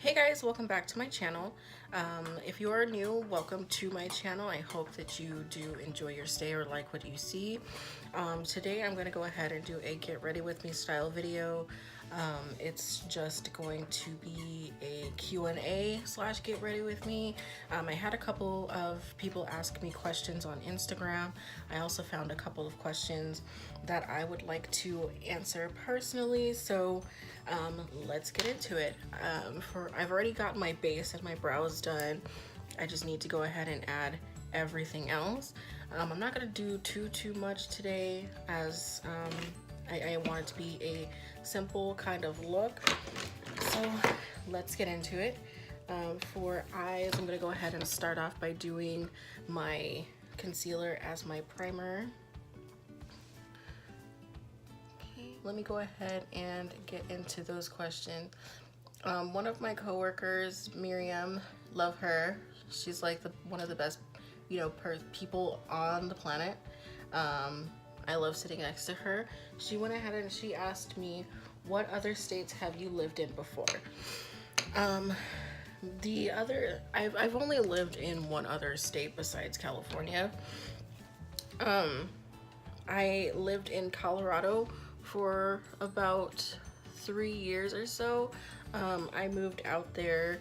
Hey guys, welcome back to my channel. If you are new, welcome to my channel. I hope that you do enjoy your stay or like what you see. Today I'm going to go ahead and do a get ready with me style video. It's just going to be a Q&A slash get ready with me. I had a couple of people ask me questions on Instagram. I also found a couple of questions that I would like to answer personally, so let's get into it. I've already got my base and my brows done. I just need to go ahead and add everything else. I'm not gonna do too much today, as I want it to be a simple kind of look. So let's get into it. For eyes, I'm gonna go ahead and start off by doing my concealer as my primer. Okay, let me go ahead and get into those questions. One of my coworkers, Miriam, love her. She's like one of the best, people on the planet. I love sitting next to her. She went ahead and she asked me, what other states have you lived in before? I've only lived in one other state besides California. I lived in Colorado for about 3 years or so. I moved out there,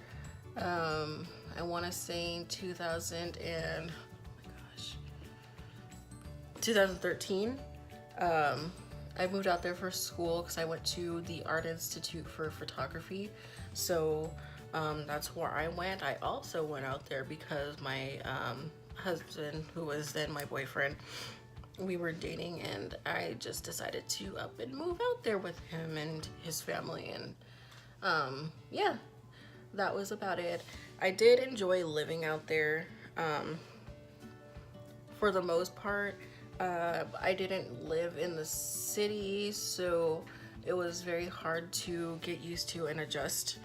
I want to say in 2013. I moved out there for school because I went to the Art Institute for Photography. So that's where I went. I also went out there because my husband, who was then my boyfriend, we were dating, and I just decided to up and move out there with him and his family, and yeah, that was about it. I did enjoy living out there. For the most part, I didn't live in the city, so it was very hard to get used to and adjust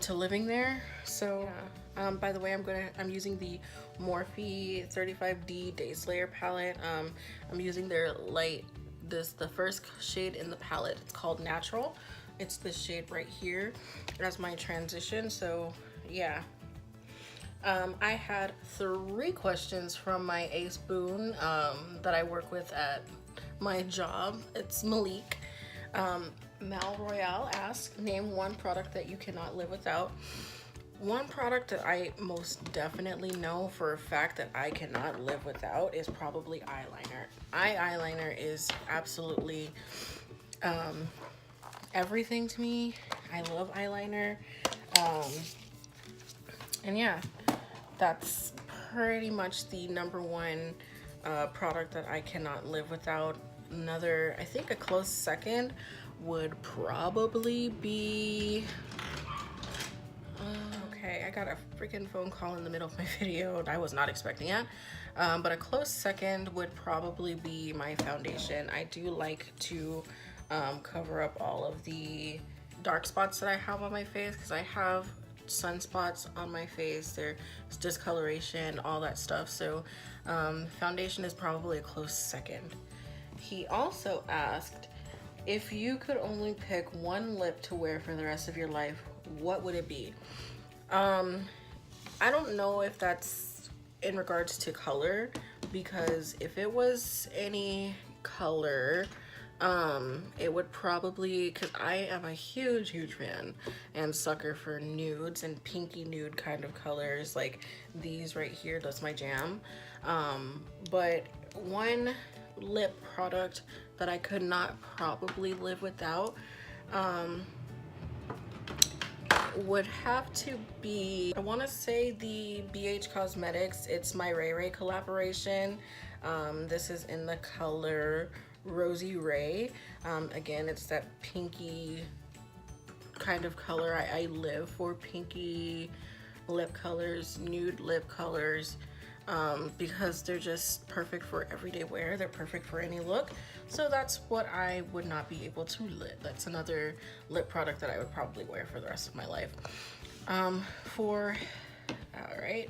to living there. So by the way, I'm using the Morphe 35D Day Slayer palette. I'm using their the first shade in the palette. It's called Natural. It's the shade right here as my transition. So yeah. I had 3 questions from my ace boon that I work with at my job. It's Malik. Mal Royale asked, name one product that you cannot live without. One product that I most definitely know for a fact that I cannot live without is probably eyeliner. Eyeliner is absolutely everything to me. I love eyeliner. And yeah, that's pretty much the number one product that I cannot live without. I think a close second would probably be, okay, I got a freaking phone call in the middle of my video and I was not expecting it. But a close second would probably be my foundation. I do like to cover up all of the dark spots that I have on my face, because I have sunspots on my face, there's discoloration, all that stuff. So foundation is probably a close second. He also asked, if you could only pick one lip to wear for the rest of your life, what would it be? I don't know if that's in regards to color, because if it was any color, it would probably, because I am a huge fan and sucker for nudes and pinky nude kind of colors, like these right here. That's my jam. But one lip product that I could not probably live without would have to be, I want to say the BH Cosmetics, it's my Ray Ray collaboration. This is in the color Rosy Ray. Again, it's that pinky kind of color. I live for pinky lip colors, nude lip colors, because they're just perfect for everyday wear. They're perfect for any look. So that's what I would not be able to lip. That's another lip product that I would probably wear for the rest of my life. Alright,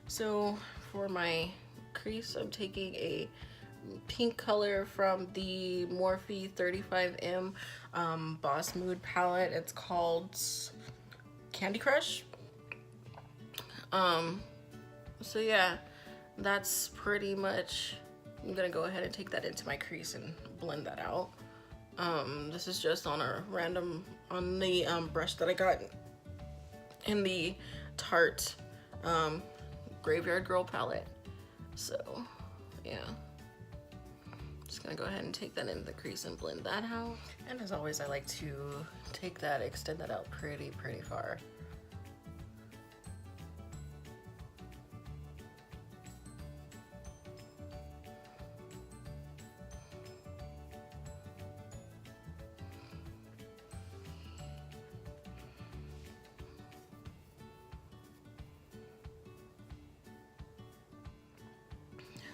so for my crease, I'm taking a pink color from the Morphe 35M Boss Mood palette. It's called Candy Crush. So yeah, that's pretty much, I'm gonna go ahead and take that into my crease and blend that out. This is just on a random, on the brush that I got in the Tarte Graveyard Girl palette. So yeah, just gonna go ahead and take that into the crease and blend that out. And as always, I like to take that, extend that out pretty far.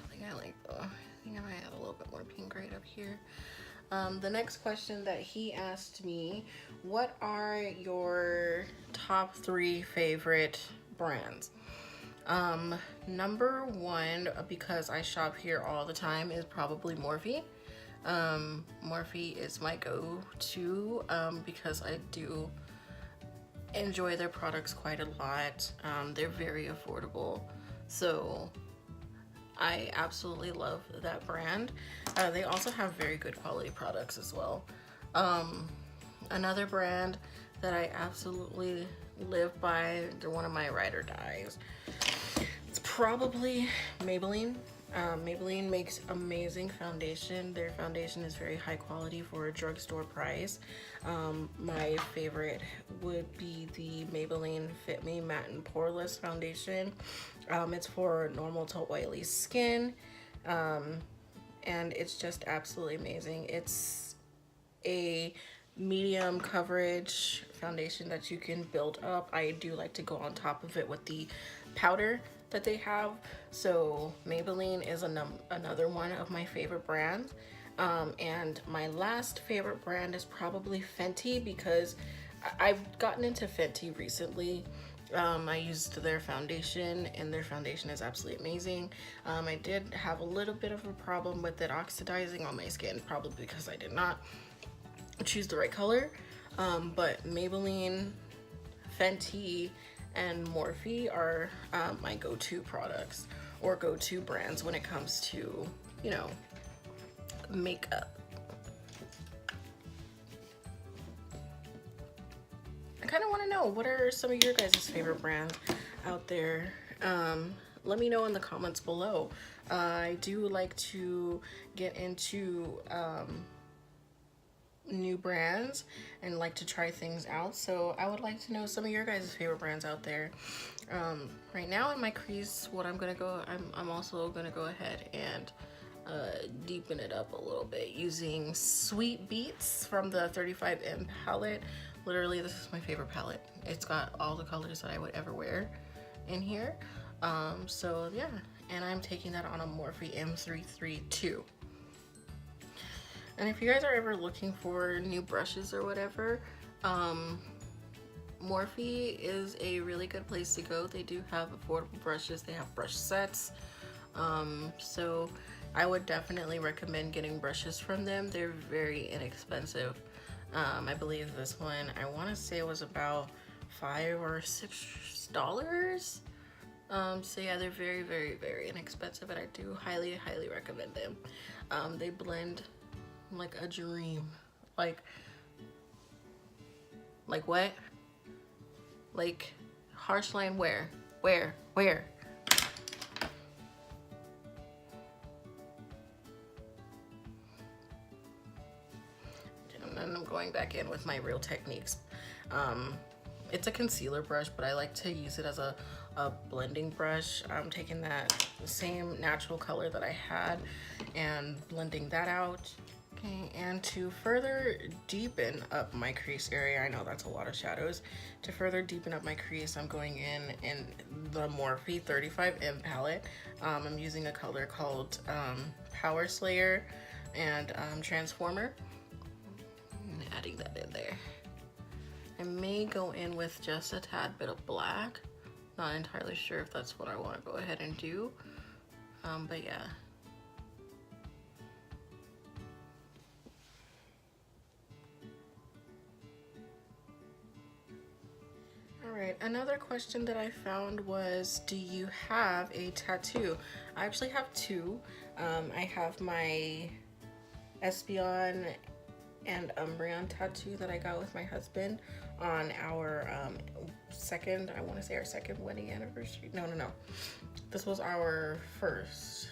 I think I might add a little bit more pink right up here. The next question that he asked me, what are your top 3 favorite brands? Number 1, because I shop here all the time, is probably Morphe. Morphe is my go-to because I do enjoy their products quite a lot. They're very affordable, so I absolutely love that brand. They also have very good quality products as well. Another brand that I absolutely live by, they're one of my ride or dies, it's probably Maybelline. Maybelline makes amazing foundation. Their foundation is very high quality for a drugstore price. My favorite would be the Maybelline Fit Me Matte and Poreless Foundation. It's for normal to oily skin, and it's just absolutely amazing. It's a medium coverage foundation that you can build up. I do like to go on top of it with the powder that they have. So Maybelline is another one of my favorite brands. And my last favorite brand is probably Fenty, because I've gotten into Fenty recently. I used their foundation, and their foundation is absolutely amazing. I did have a little bit of a problem with it oxidizing on my skin, probably because I did not choose the right color. But Maybelline, Fenty, and Morphe are my go-to products or go-to brands when it comes to, you know, makeup. I kind of want to know, what are some of your guys' favorite brands out there? Let me know in the comments below. I do like to get into new brands and like to try things out, so I would like to know some of your guys' favorite brands out there. Right now in my crease, what I'm also gonna go ahead and deepen it up a little bit using Sweet Beats from the 35M palette. Literally, this is my favorite palette. It's got all the colors that I would ever wear in here. So yeah, and I'm taking that on a Morphe M332. And if you guys are ever looking for new brushes or whatever, Morphe is a really good place to go. They do have affordable brushes. They have brush sets. So I would definitely recommend getting brushes from them. They're very inexpensive. I believe this one, I want to say it was about $5 or $6. So yeah, they're very inexpensive, and I do highly recommend them. They blend like a dream. Like what? Like harsh line where? And then I'm going back in with my Real Techniques. It's a concealer brush, but I like to use it as a blending brush. I'm taking that same natural color that I had and blending that out. Okay, and to further deepen up my crease area, I know that's a lot of shadows. To further deepen up my crease, I'm going in the Morphe 35M palette. I'm using a color called Power Slayer and Transformer. And adding that in there. I may go in with just a tad bit of black. Not entirely sure if that's what I want to go ahead and do. But yeah. right, another question that I found was, do you have a tattoo? I actually have two. I have my Espeon and Umbreon tattoo that I got with my husband on our second, I want to say our second wedding anniversary. No. This was our first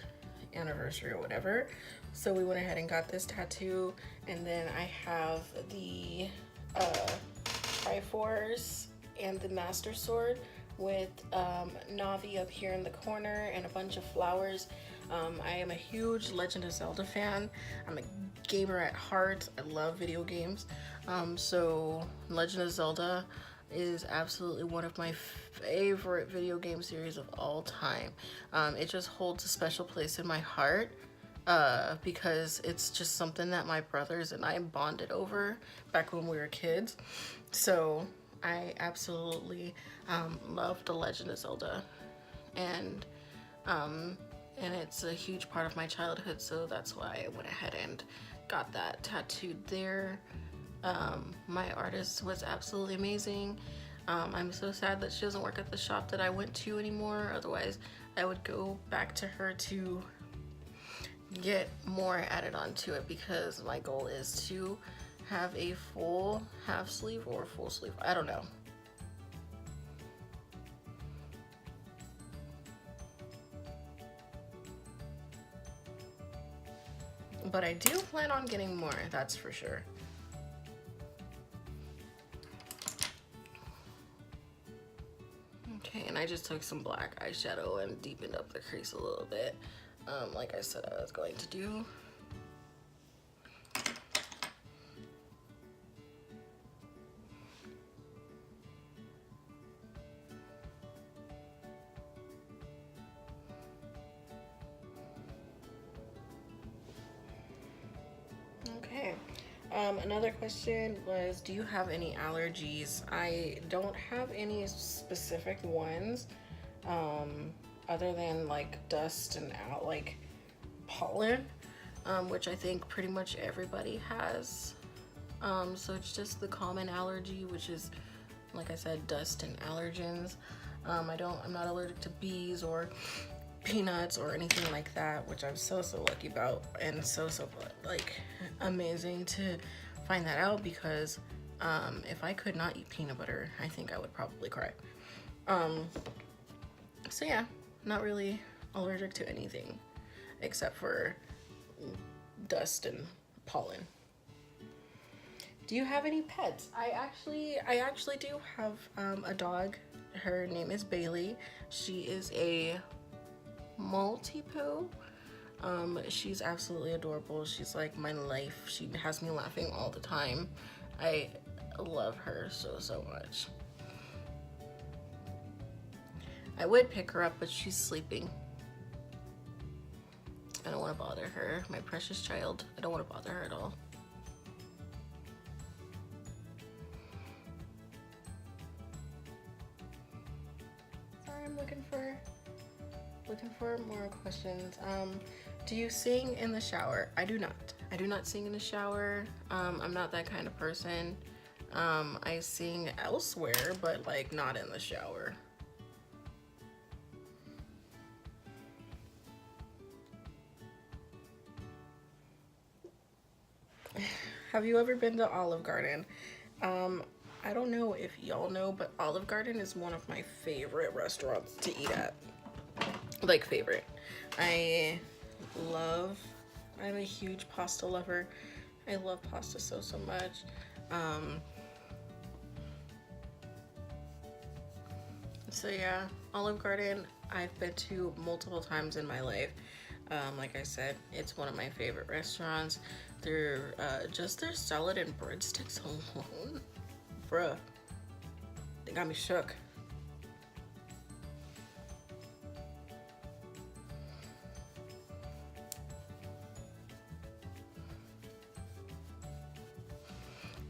anniversary or whatever. So we went ahead and got this tattoo, and then I have the Triforce and the Master Sword with Navi up here in the corner and a bunch of flowers. I am a huge Legend of Zelda fan. I'm a gamer at heart. I love video games. So Legend of Zelda is absolutely one of my favorite video game series of all time. It just holds a special place in my heart because it's just something that my brothers and I bonded over back when we were kids. So I absolutely love The Legend of Zelda, and it's a huge part of my childhood, so that's why I went ahead and got that tattooed there. My artist was absolutely amazing. I'm so sad that she doesn't work at the shop that I went to anymore, otherwise I would go back to her to get more added onto it, because my goal is to have a full half sleeve or full sleeve, I don't know. But I do plan on getting more, that's for sure. Okay, and I just took some black eyeshadow and deepened up the crease a little bit, like I said I was going to do. Okay. Another question was, do you have any allergies? I don't have any specific ones, other than like dust and like pollen, which I think pretty much everybody has. So it's just the common allergy, which is, like I said, dust and allergens. I'm not allergic to bees or peanuts or anything like that, which I'm so lucky about, and so like amazing to find that out, because if I could not eat peanut butter, I think I would probably cry. So yeah, not really allergic to anything except for dust and pollen. Do you have any pets? I actually do have a dog. Her name is Bailey. She is a Maltipoo. She's absolutely adorable. She's like my life. She has me laughing all the time. I love her so much. I would pick her up, but she's sleeping. I don't want to bother her, my precious child. I don't want to bother her at all. Sorry, I'm looking for more questions. Do you sing in the shower? I do not. I do not sing in the shower. I'm not that kind of person. I sing elsewhere, but like not in the shower. Have you ever been to Olive Garden? I don't know if y'all know, but Olive Garden is one of my favorite restaurants to eat at. Like, favorite. I'm a huge pasta lover. I love pasta so much. So yeah, Olive Garden I've been to multiple times in my life. Like I said, it's one of my favorite restaurants. Just their salad and breadsticks alone, bruh, they got me shook.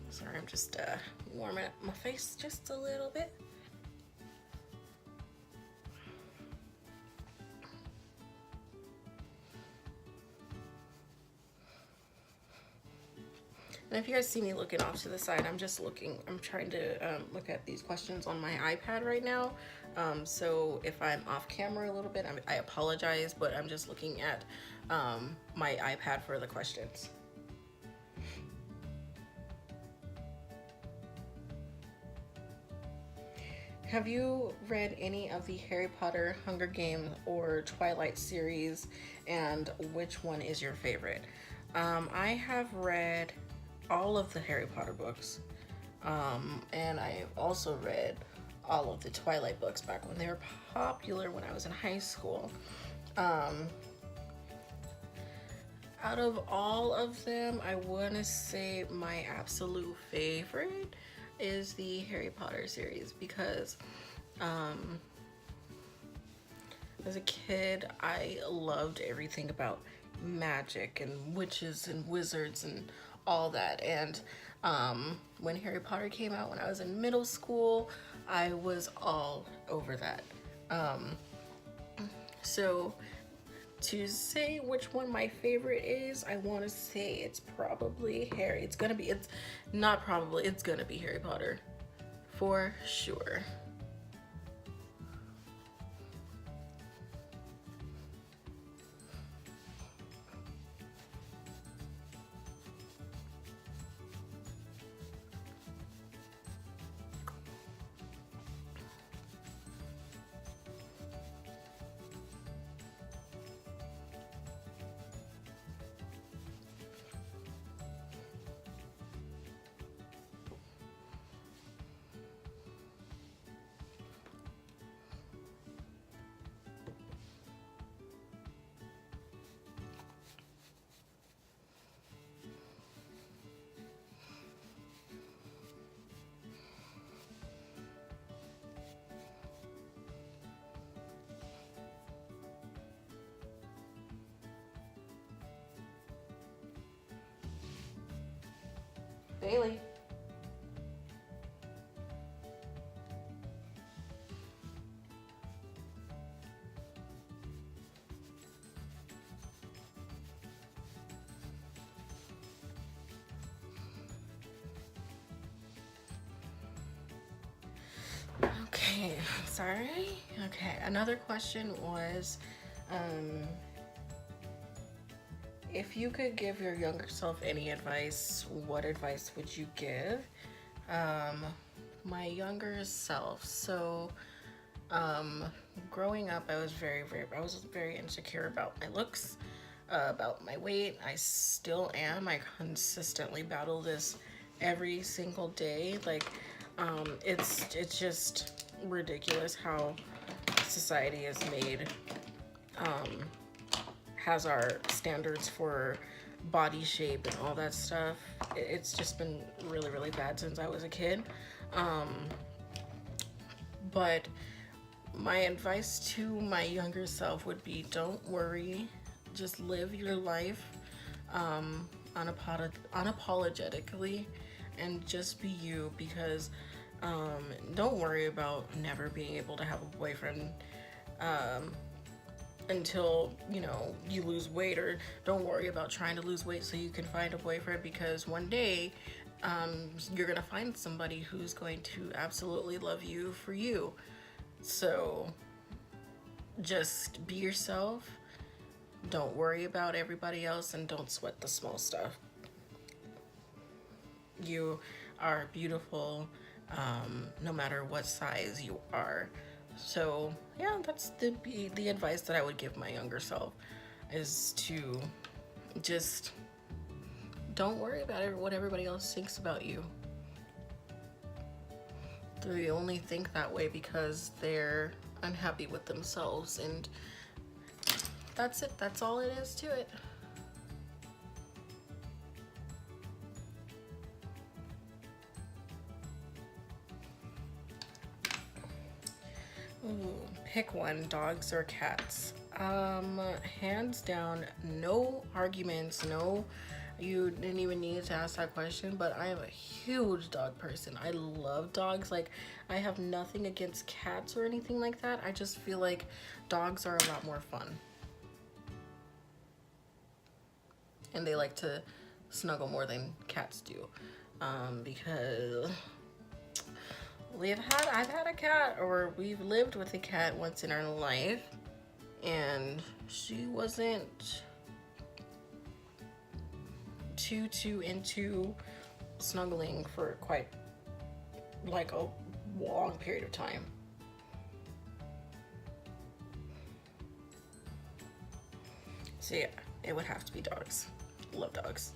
Sorry, I'm just warming up my face just a little bit. And if you guys see me looking off to the side, I'm just looking, I'm trying to look at these questions on my iPad right now. So if I'm off camera a little bit, I apologize, but I'm just looking at my iPad for the questions. Have you read any of the Harry Potter, Hunger Games, or Twilight series, and which one is your favorite? I have read all of the Harry Potter books, and I've also read all of the Twilight books back when they were popular when I was in high school. Out of all of them, I want to say my absolute favorite is the Harry Potter series because as a kid, I loved everything about magic and witches and wizards and all that. And when Harry Potter came out when I was in middle school, I was all over that. So to say which one my favorite is, I want to say it's probably Harry. It's gonna be Harry Potter for sure. Bailey. Okay, sorry. Okay, another question was, if you could give your younger self any advice, what advice would you give? My younger self. So, growing up, I was very insecure about my looks, about my weight. I still am. I consistently battle this every single day. Like, it's just ridiculous how society has made has our standards for body shape and all that stuff. It's just been really bad since I was a kid. But my advice to my younger self would be, don't worry, just live your life unapologetically and just be you, because don't worry about never being able to have a boyfriend until you lose weight, or don't worry about trying to lose weight so you can find a boyfriend, because one day you're gonna find somebody who's going to absolutely love you for you. So just be yourself, don't worry about everybody else, and don't sweat the small stuff. You are beautiful, no matter what size you are. So yeah, that's the advice that I would give my younger self, is to just don't worry about what everybody else thinks about you. They only think that way because they're unhappy with themselves, and that's it. That's all it is to it. Ooh, pick one, dogs or cats. Hands down, no arguments, no, you didn't even need to ask that question, but I am a huge dog person. I love dogs. Like, I have nothing against cats or anything like that. I just feel like dogs are a lot more fun. And they like to snuggle more than cats do, because I've had a cat, or we've lived with a cat once in our life, and she wasn't too into snuggling for quite like a long period of time. So yeah, it would have to be dogs. Love dogs.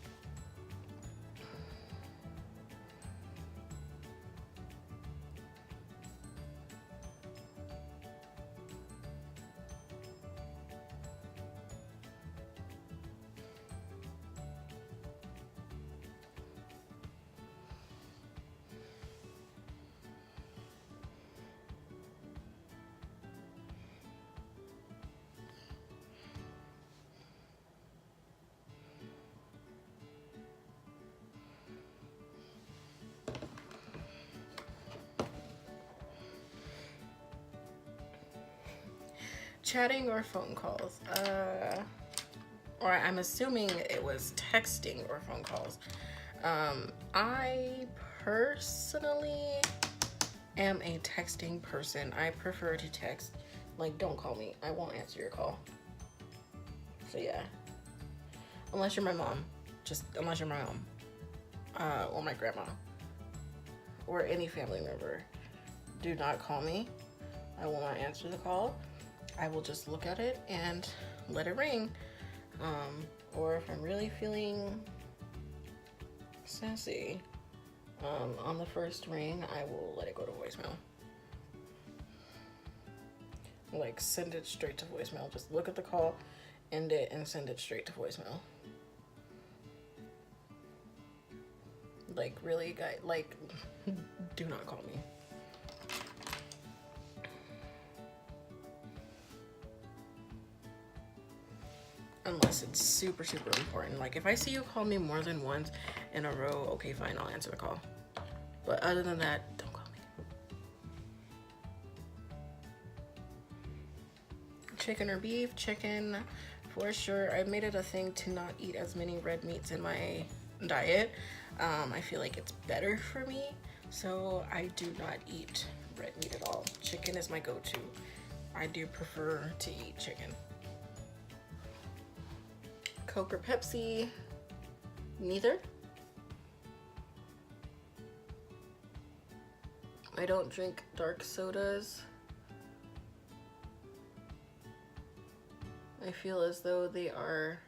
Chatting or phone calls? Or I'm assuming it was texting or phone calls. I personally am a texting person. I prefer to text. Like, don't call me. I won't answer your call. So yeah. Unless you're my mom. Just unless you're my mom. Or my grandma. Or any family member. Do not call me. I will not answer the call. I will just look at it and let it ring. Or if I'm really feeling sassy, on the first ring, I will let it go to voicemail. Like, send it straight to voicemail. Just look at the call, end it, and send it straight to voicemail. Like, really, guys, like, do not call me. Unless it's super important. Like, if I see you call me more than once in a row, okay, fine, I'll answer the call. But other than that, don't call me. Chicken or beef? Chicken, for sure. I made it a thing to not eat as many red meats in my diet. I feel like it's better for me, so I do not eat red meat at all. Chicken is my go-to. I do prefer to eat chicken. Coke or Pepsi? Neither. I don't drink dark sodas. I feel as though they are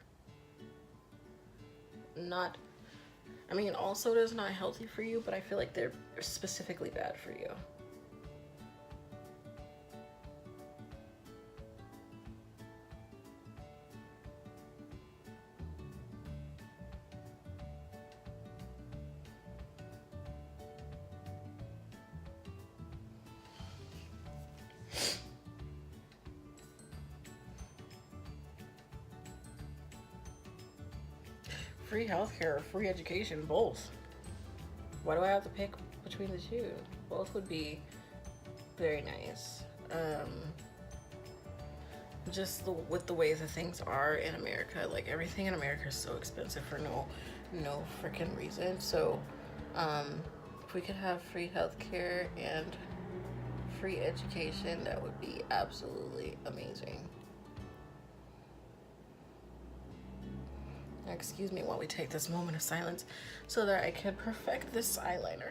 not, I mean, all soda is not healthy for you, but I feel like they're specifically bad for you. Free healthcare or free education, both. Why do I have to pick between the two? Both would be very nice. Just with the way that things are in America, like everything in America is so expensive for no freaking reason. So if we could have free healthcare and free education, that would be absolutely amazing. Excuse me while we take this moment of silence so that I can perfect this eyeliner.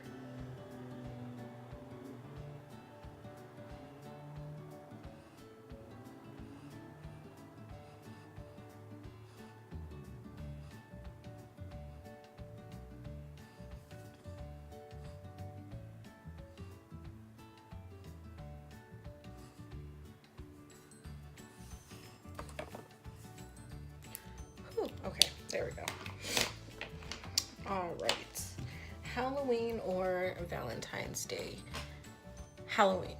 Whew, okay, there we go. All right. Halloween or Valentine's Day? Halloween.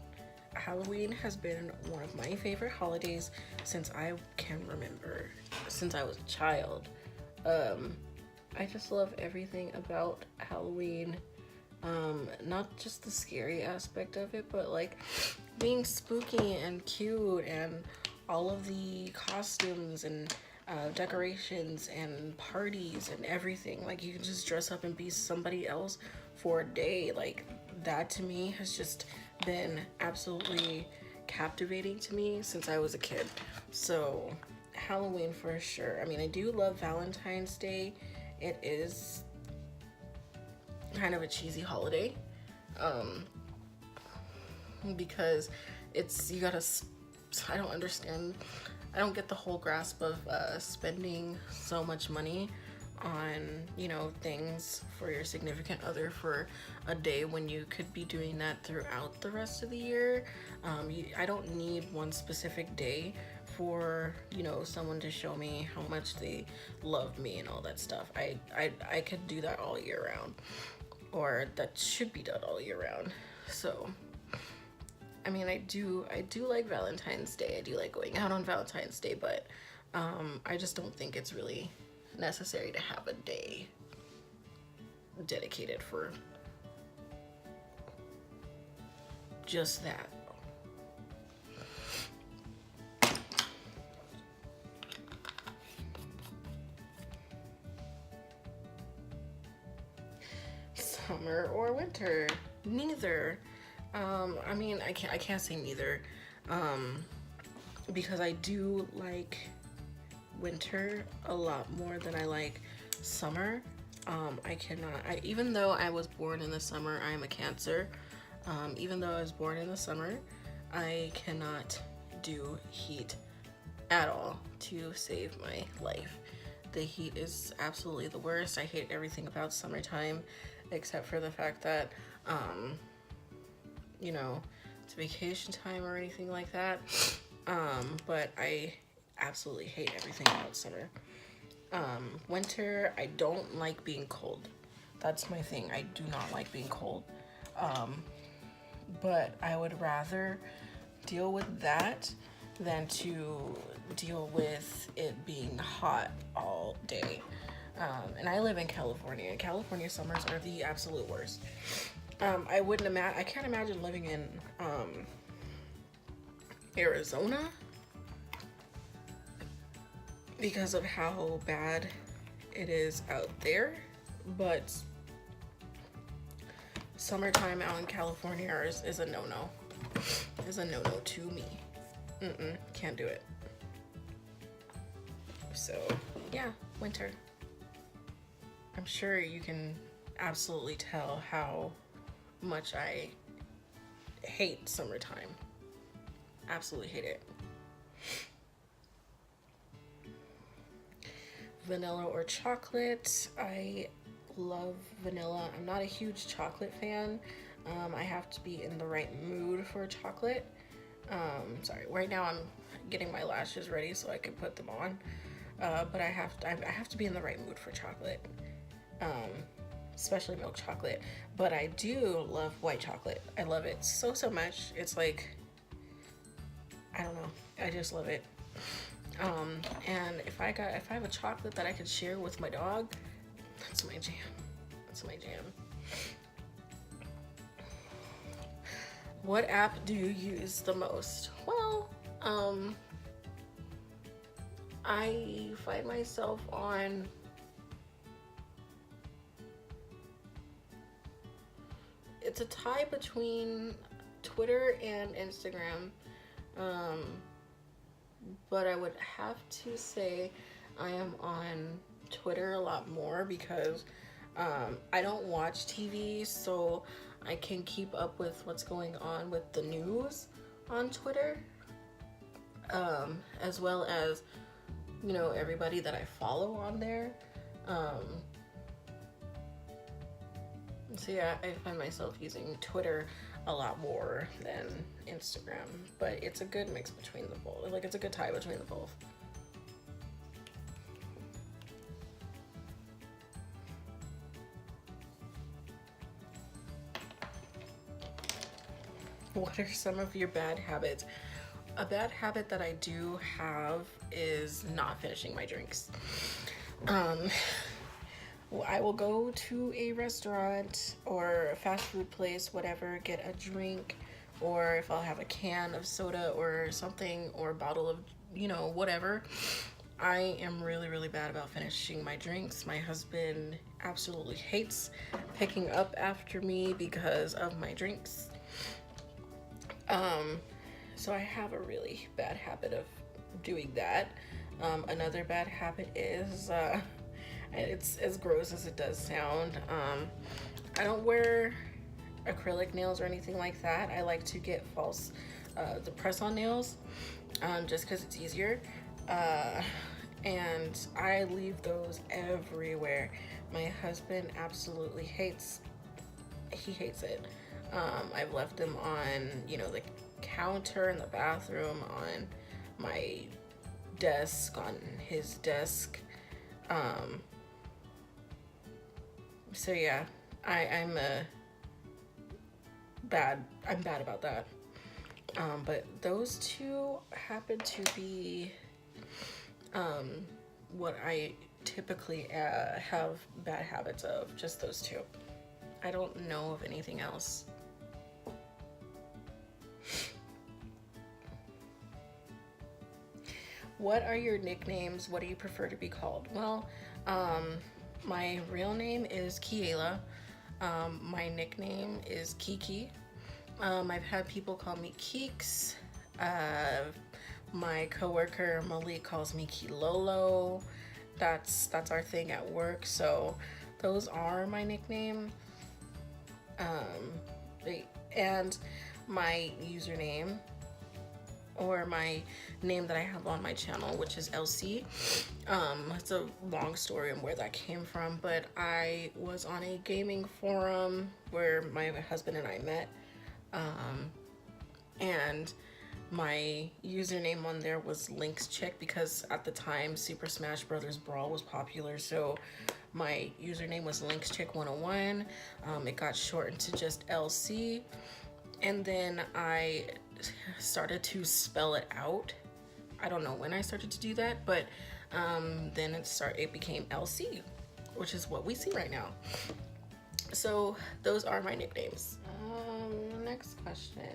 Halloween has been one of my favorite holidays since I can remember, since I was a child. I just love everything about Halloween. Not just the scary aspect of it, but like being spooky and cute and all of the costumes and decorations and parties and everything. Like, you can just dress up and be somebody else for a day. Like, that to me has just been absolutely captivating to me since I was a kid. So Halloween for sure. I mean, I do love Valentine's Day. It is kind of a cheesy holiday, because you gotta, I don't understand, I don't get the whole grasp of spending so much money on, things for your significant other for a day when you could be doing that throughout the rest of the year. I don't need one specific day for, someone to show me how much they love me and all that stuff. I could do that all year round, or that should be done all year round. So I mean, I do like Valentine's Day. I do like going out on Valentine's Day, but I just don't think it's really necessary to have a day dedicated for just that. Summer or winter? Neither. I mean, I can't say neither, because I do like winter a lot more than I like summer. Even though I was born in the summer, I am a Cancer. Even though I was born in the summer, I cannot do heat at all to save my life. The heat is absolutely the worst. I hate everything about summertime, except for the fact that, it's vacation time or anything like that. But I absolutely hate everything about summer. Winter, I don't like being cold. That's my thing. I do not like being cold. But I would rather deal with that than to deal with it being hot all day. And I live in California. California summers are the absolute worst. I can't imagine living in Arizona because of how bad it is out there, but summertime out in California is a no-no. Is a no-no to me. Can't do it. So yeah, winter. I'm sure you can absolutely tell how much I hate summertime. Absolutely hate it. Vanilla or chocolate? I love vanilla. I'm not a huge chocolate fan. I have to be in the right mood for chocolate. Sorry, right now I'm getting my lashes ready so I can put them on. But I have to be in the right mood for chocolate. Especially milk chocolate. But I do love white chocolate. I love it so much. It's like, I don't know. I just love it. And if I have a chocolate that I could share with my dog, that's my jam. That's my jam. What app do you use the most? Well, I find myself on it's a tie between Twitter and Instagram. But I would have to say I am on Twitter a lot more because I don't watch TV, so I can keep up with what's going on with the news on Twitter, as well as, everybody that I follow on there. So yeah, I find myself using Twitter a lot more than Instagram, but it's a good mix between the both. Like, it's a good tie between the both. What are some of your bad habits? A bad habit that I do have is not finishing my drinks. I will go to a restaurant or a fast food place, whatever, get a drink, or if I'll have a can of soda or something, or a bottle of, whatever, I am really bad about finishing my drinks. My husband absolutely hates picking up after me because of my drinks. So I have a really bad habit of doing that. Another bad habit is, it's as gross as it does sound. I don't wear acrylic nails or anything like that. I like to get false, the press-on nails, just because it's easier. And I leave those everywhere. My husband absolutely hates it. I've left them on, the counter in the bathroom, on my desk, on his desk. So yeah, I'm bad about that. But those two happen to be what I typically have bad habits of, just those two. I don't know of anything else. What are your nicknames? What do you prefer to be called? Well, my real name is Kiela. My nickname is Kiki. I've had people call me Keeks. My coworker Malik calls me Kilolo. That's our thing at work. So those are my nickname. And my username, or my name that I have on my channel, which is LC. It's a long story on where that came from, but I was on a gaming forum where my husband and I met, and my username on there was Link's Chick, because at the time Super Smash Brothers Brawl was popular, so my username was Link's Chick 101. It got shortened to just LC, and then I started to spell it out. I don't know when I started to do that, but then it became LC, which is what we see right now. So those are my nicknames. Next question.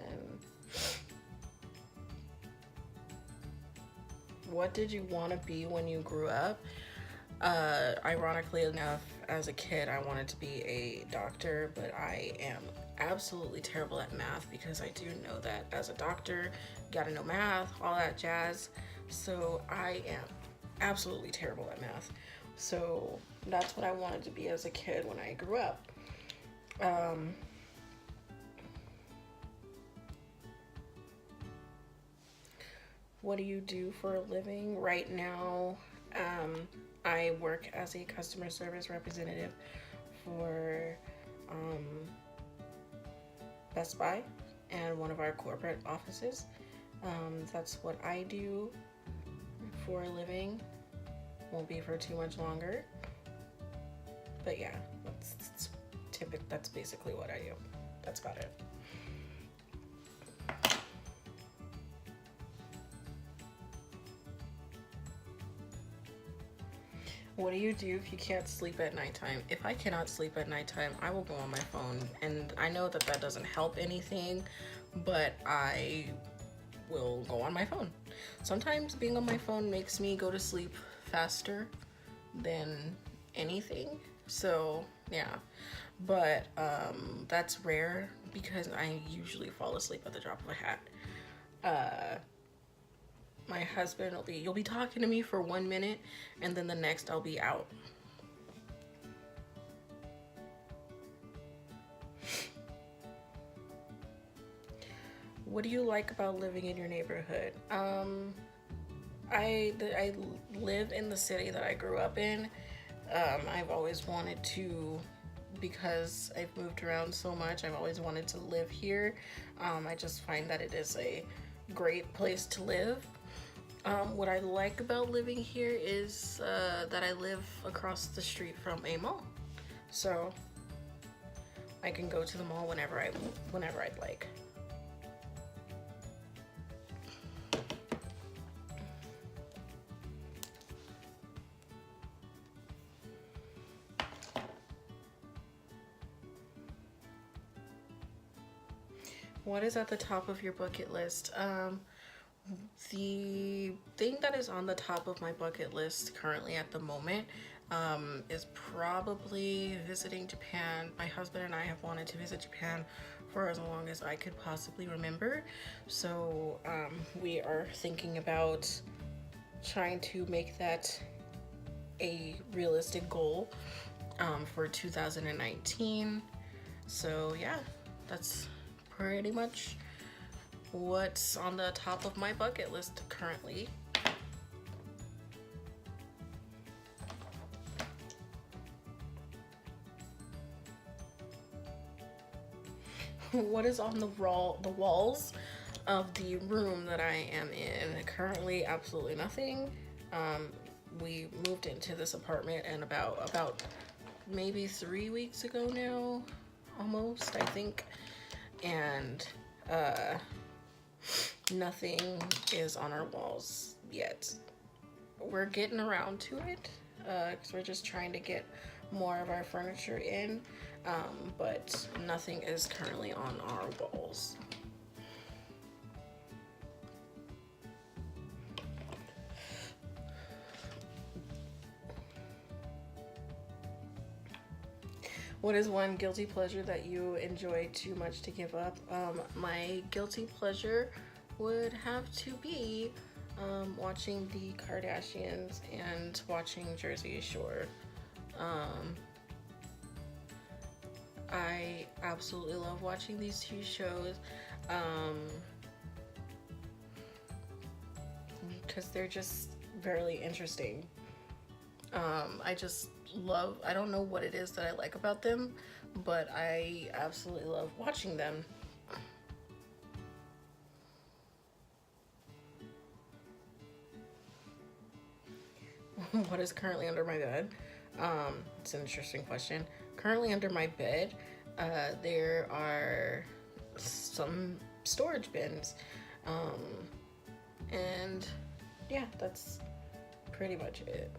What did you want to be when you grew up? Ironically enough, as a kid, I wanted to be a doctor, but I am absolutely terrible at math, because I do know that as a doctor, you gotta know math, all that jazz. So I am absolutely terrible at math. So that's what I wanted to be as a kid when I grew up. What do you do for a living? Right now, I work as a customer service representative for Best Buy and one of our corporate offices. That's what I do for a living. Won't be for too much longer. But yeah, that's basically what I do. That's about it. What do you do if you can't sleep at nighttime? If I cannot sleep at nighttime, I will go on my phone. And I know that that doesn't help anything, but I will go on my phone. Sometimes being on my phone makes me go to sleep faster than anything. So yeah, but that's rare, because I usually fall asleep at the drop of a hat. My husband you'll be talking to me for 1 minute, and then the next I'll be out. What do you like about living in your neighborhood? I live in the city that I grew up in. I've always wanted to, because I've moved around so much, I've always wanted to live here. I just find that it is a great place to live. What I like about living here is that I live across the street from a mall, so I can go to the mall whenever I'd like. What is at the top of your bucket list? The thing that is on the top of my bucket list currently at the moment is probably visiting Japan. My husband and I have wanted to visit Japan for as long as I could possibly remember. So we are thinking about trying to make that a realistic goal for 2019. So yeah, that's pretty much what's on the top of my bucket list currently. What is on the walls of the room that I am in? Currently, absolutely nothing. We moved into this apartment and about maybe 3 weeks ago now, almost, I think, and nothing is on our walls yet. We're getting around to it because we're just trying to get more of our furniture in, but nothing is currently on our walls. What is one guilty pleasure that you enjoy too much to give up? My guilty pleasure would have to be watching the Kardashians and watching Jersey Shore. I absolutely love watching these two shows because they're just very interesting. I don't know what it is that I like about them, but I absolutely love watching them. What is currently under my bed? It's an interesting question. Currently under my bed, there are some storage bins. And yeah, that's pretty much it.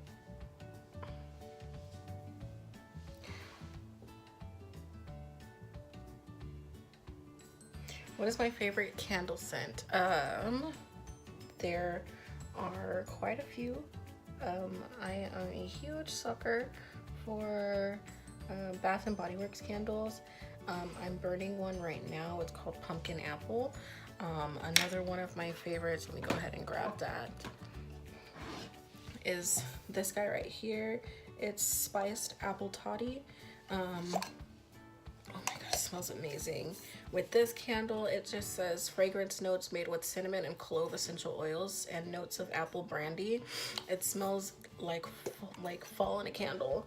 What is my favorite candle scent? There are quite a few. I am a huge sucker for Bath and Body Works candles. I'm burning one right now. It's called Pumpkin Apple. Another one of my favorites, let me go ahead and grab that, is this guy right here. It's Spiced Apple Toddy. Oh my god, it smells amazing. With this candle, it just says fragrance notes made with cinnamon and clove essential oils and notes of apple brandy. It smells like fall in a candle.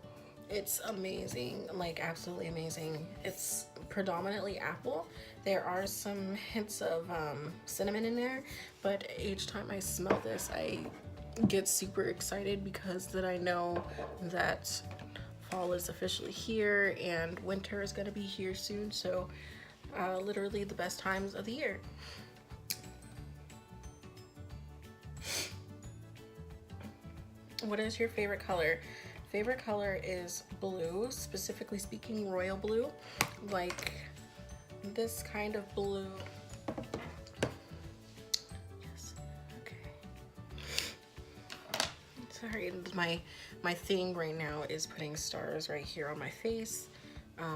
It's amazing, like absolutely amazing. It's predominantly apple. There are some hints of cinnamon in there, but each time I smell this, I get super excited because then I know that fall is officially here and winter is gonna be here soon. So literally the best times of the year. What is your favorite color? Favorite color is blue, specifically speaking royal blue, like this kind of blue. Yes, okay. Sorry, my thing right now is putting stars right here on my face.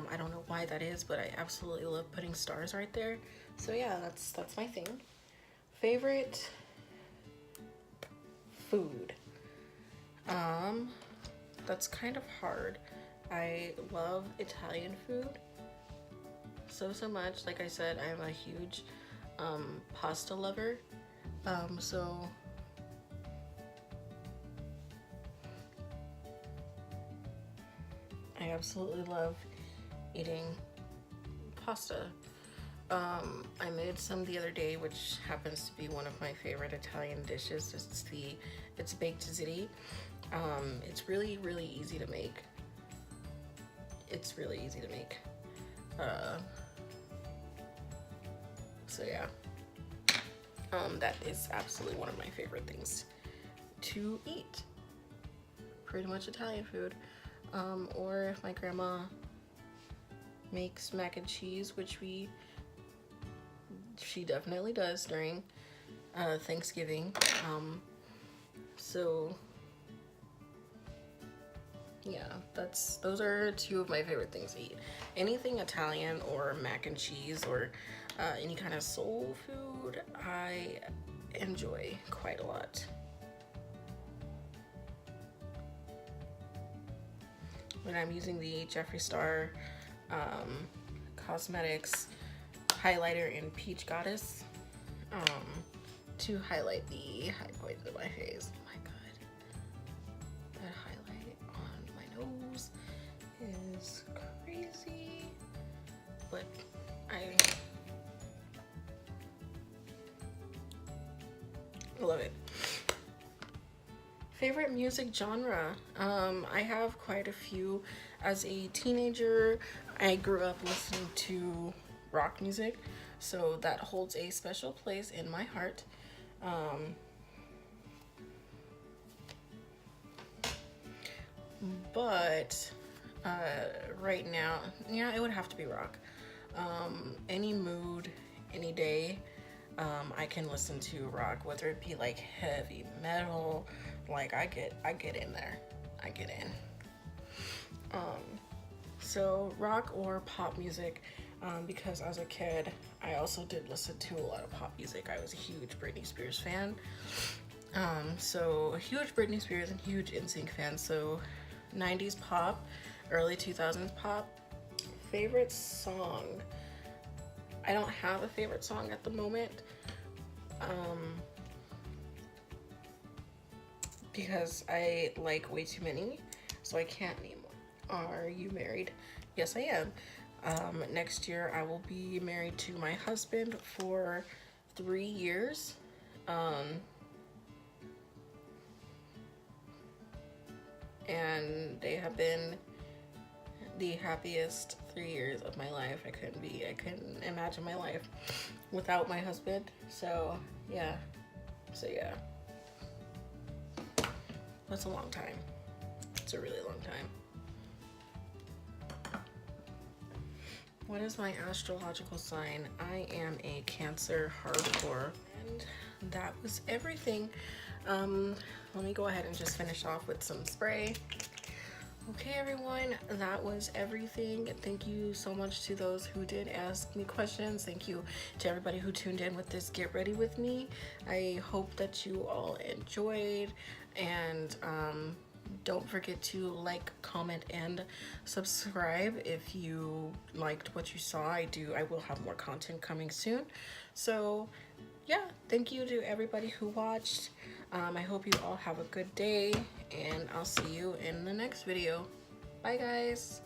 I don't know why that is, but I absolutely love putting stars right there. So yeah, that's my thing. Favorite food. That's kind of hard. I love Italian food so much. Like I said, I'm a huge pasta lover. So I absolutely love eating pasta. I made some the other day, which happens to be one of my favorite Italian dishes. It's baked ziti. It's really easy to make. It's really easy to make. So yeah, that is absolutely one of my favorite things to eat. Pretty much Italian food. Or if my grandma makes mac and cheese, which she definitely does during Thanksgiving. So yeah, those are two of my favorite things to eat. Anything Italian or mac and cheese or any kind of soul food, I enjoy quite a lot. When I'm using the Jeffree Star Cosmetics highlighter in Peach Goddess to highlight the high points of my face. Oh my god, that highlight on my nose is crazy, but I love it. Favorite music genre? I have quite a few. As a teenager, I grew up listening to rock music, so that holds a special place in my heart. But right now, yeah, it would have to be rock. Any mood, any day, I can listen to rock, whether it be like heavy metal. Like I get in there. I get in. So rock or pop music, because as a kid, I also did listen to a lot of pop music. I was a huge Britney Spears fan. So a huge Britney Spears and huge NSYNC fan. So 90s pop, early 2000s pop. Favorite song? I don't have a favorite song at the moment. Because I like way too many, so I can't name one. Are you married? Yes, I am. Next year I will be married to my husband for 3 years. And they have been the happiest 3 years of my life. I couldn't imagine my life without my husband. So yeah. That's a long time. It's a really long time. What is my astrological sign? I am a Cancer hardcore. And that was everything. Let me go ahead and just finish off with some spray. Okay, everyone, that was everything. Thank you so much to those who did ask me questions. Thank you to everybody who tuned in with this Get Ready With Me. I hope that you all enjoyed, and don't forget to like, comment, and subscribe if you liked what you saw. I will have more content coming soon. So yeah, thank you to everybody who watched. I hope you all have a good day, and I'll see you in the next video. Bye, guys.